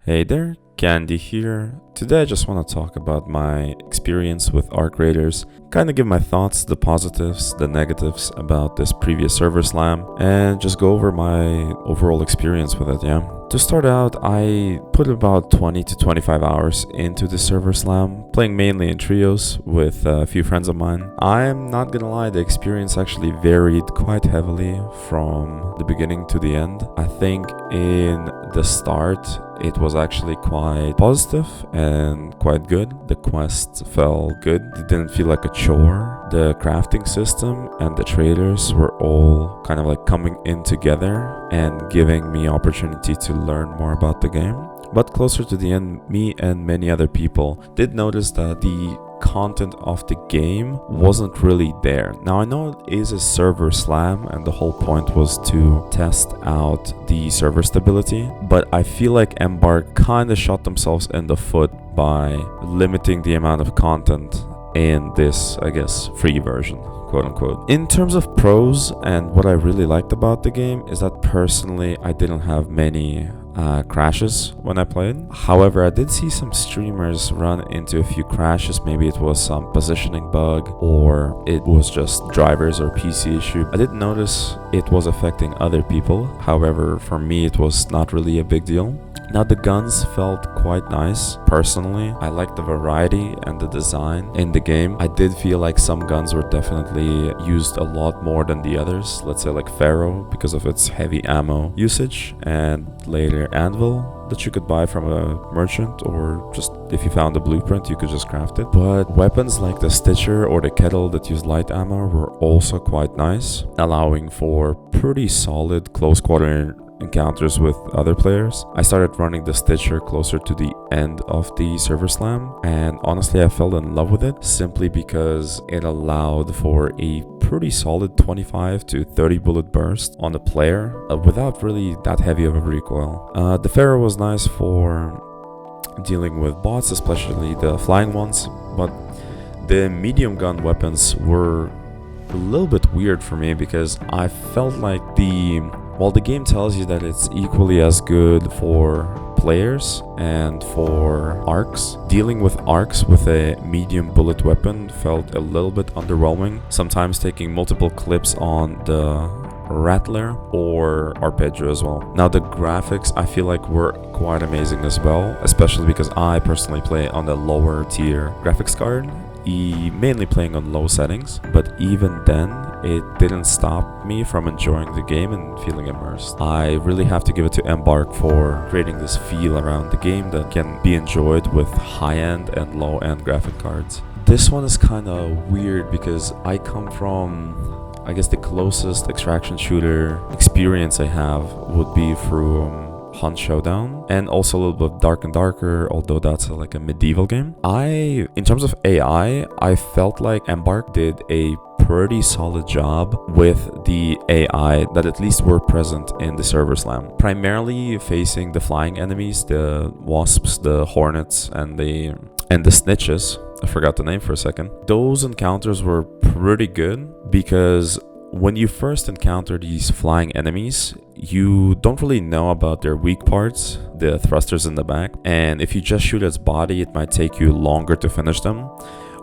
Hey there, Candy here. Today I just want to talk about my experience with Arc Raiders, kind of give my thoughts, the positives, the negatives about this previous server slam, and just go over my overall experience with it, yeah. To start out, I put about 20 to 25 hours into the server slam, playing mainly in trios with a few friends of mine. I'm not gonna lie, the experience actually varied quite heavily from the beginning to the end. I think in the start, it was actually quite positive and quite good. The quests felt good. It didn't feel like a chore. The crafting system and the traders were all kind of like coming in together and giving me opportunity to learn more about the game. But closer to the end, me and many other people did notice that the content of the game wasn't really there. Now I know it is a server slam and the whole point was to test out the server stability, but I feel like Embark kind of shot themselves in the foot by limiting the amount of content in this, I guess, free version, quote unquote. In terms of pros and what I really liked about the game is that personally I didn't have many crashes when I played. However, I did see some streamers run into a few crashes. Maybe it was some positioning bug or it was just drivers or PC issue. I did notice it was affecting other people. However, for me it was not really a big deal. Now the guns felt quite nice. Personally, I liked the variety and the design in the game. I did feel like some guns were definitely used a lot more than the others. Let's say like Pharaoh because of its heavy ammo usage, and later Anvil that you could buy from a merchant, or just if you found a blueprint you could just craft it. But weapons like the Stitcher or the Kettle that use light ammo were also quite nice, allowing for pretty solid close quarter encounters with other players. I started running the Stitcher closer to the end of the server slam, and honestly I fell in love with it simply because it allowed for a pretty solid 25 to 30 bullet burst on the player without really that heavy of a recoil. The Pharaoh was nice for dealing with bots, especially the flying ones, but the medium gun weapons were a little bit weird for me because I felt like while the game tells you that it's equally as good for players and for arcs, dealing with arcs with a medium bullet weapon felt a little bit underwhelming, sometimes taking multiple clips on the Rattler or Arpeggio as well. Now the graphics I feel like were quite amazing as well, especially because I personally play on the lower tier graphics card, mainly playing on low settings, but even then it didn't stop me from enjoying the game and feeling immersed. I really have to give it to Embark for creating this feel around the game that can be enjoyed with high-end and low-end graphic cards. This one is kind of weird because I come from, I guess the closest extraction shooter experience I have would be through Hunt Showdown, and also a little bit of Dark and Darker, although that's like a medieval game. In terms of AI, I felt like Embark did a pretty solid job with the AI that at least were present in the server slam, primarily facing the flying enemies, the wasps, the hornets, and the snitches. I forgot the name for a second. Those encounters were pretty good because when you first encounter these flying enemies, you don't really know about their weak parts, the thrusters in the back, and if you just shoot its body, it might take you longer to finish them,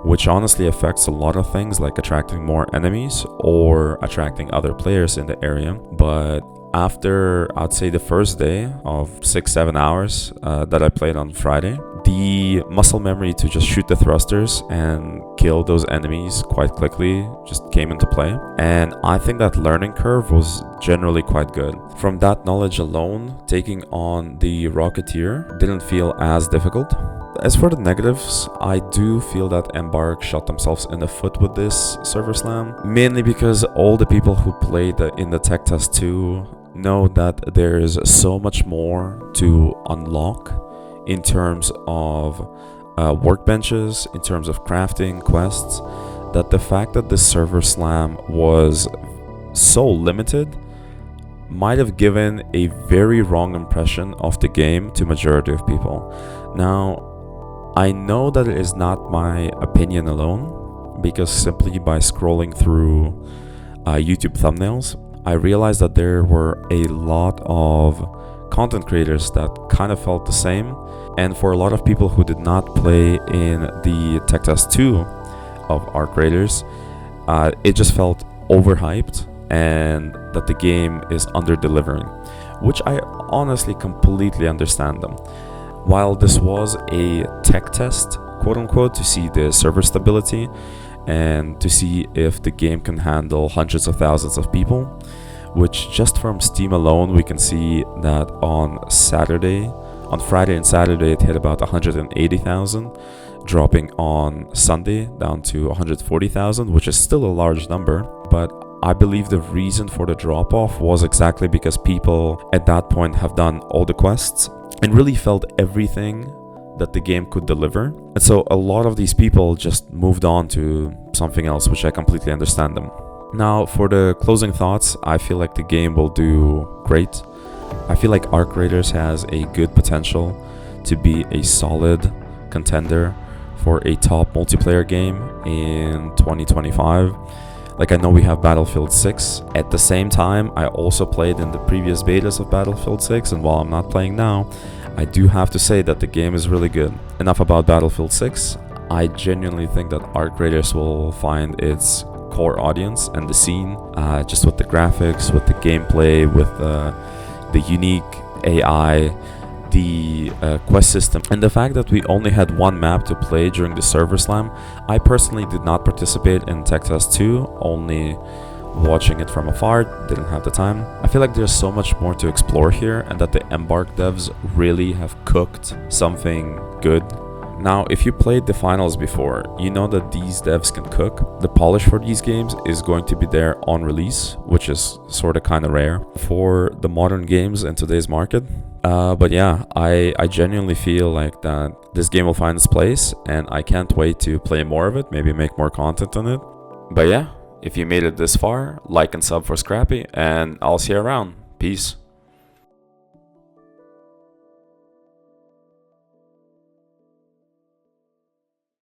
which honestly affects a lot of things like attracting more enemies or attracting other players in the area. But after, I'd say, the first day of 6-7 hours that I played on Friday, the muscle memory to just shoot the thrusters and kill those enemies quite quickly just came into play, and I think that learning curve was generally quite good. From that knowledge alone, taking on the Rocketeer didn't feel as difficult. As for the negatives, I do feel that Embark shot themselves in the foot with this server slam, mainly because all the people who played in the tech test 2 know that there is so much more to unlock in terms of workbenches, in terms of crafting quests, that the fact that this server slam was so limited might have given a very wrong impression of the game to majority of people. Now, I know that it is not my opinion alone, because simply by scrolling through YouTube thumbnails, I realized that there were a lot of content creators that kind of felt the same. And for a lot of people who did not play in the Tech Test 2 of Arc Raiders, it just felt overhyped and that the game is under-delivering, which I honestly completely understand them. While this was a tech test, quote-unquote, to see the server stability and to see if the game can handle hundreds of thousands of people, which just from Steam alone we can see that on Friday and Saturday it hit about 180,000, dropping on Sunday down to 140,000, which is still a large number. But I believe the reason for the drop off was exactly because people at that point have done all the quests and really felt everything that the game could deliver. And so a lot of these people just moved on to something else, which I completely understand them. Now, for the closing thoughts, I feel like the game will do great. I feel like Arc Raiders has a good potential to be a solid contender for a top multiplayer game in 2025. Like, I know we have Battlefield 6. At the same time, I also played in the previous betas of Battlefield 6, and while I'm not playing now, I do have to say that the game is really good. Enough about Battlefield 6. I genuinely think that Arc Raiders will find its core audience and the scene, just with the graphics, with the gameplay, with the unique AI, the quest system, and the fact that we only had one map to play during the server slam. I personally did not participate in Tech Test 2, only watching it from afar, didn't have the time. I feel like there's so much more to explore here, and that the Embark devs really have cooked something good. Now, if you played the finals before, you know that these devs can cook. The polish for these games is going to be there on release, which is sort of kind of rare for the modern games in today's market. But yeah, I genuinely feel like that this game will find its place, and I can't wait to play more of it, maybe make more content on it. But yeah, if you made it this far, like and sub for Scrappy, and I'll see you around. Peace.